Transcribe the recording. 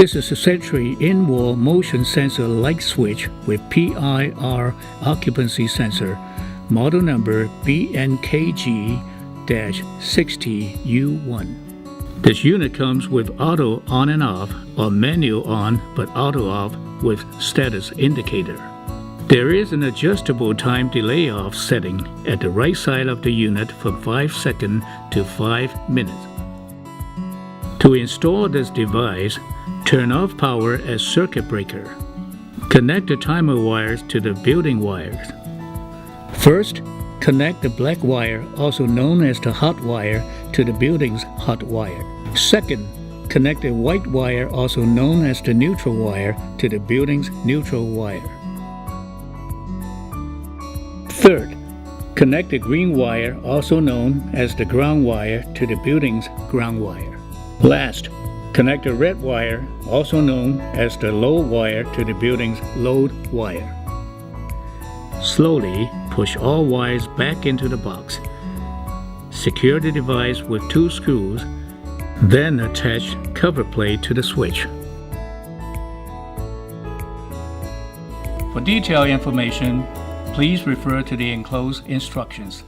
This is a Sentry in-wall motion sensor light switch with PIR occupancy sensor, model number BNKG-60U1. This unit comes with auto on and off or manual on but auto off with status indicator. There is an adjustable time delay off setting at the right side of the unit from 5 seconds to 5 minutes. To install this device, turn off power as circuit breaker. Connect the timer wires to the building wires. First, connect the black wire, also known as the hot wire, to the building's hot wire. Second, connect the white wire, also known as the neutral wire, to the building's neutral wire. Third, connect the green wire, also known as the ground wire, to the building's ground wire. Last, connect the red wire, also known as the load wire, to the building's load wire. Slowly push all wires back into the box. Secure the device with 2 screws, then attach cover plate to the switch. For detailed information, please refer to the enclosed instructions.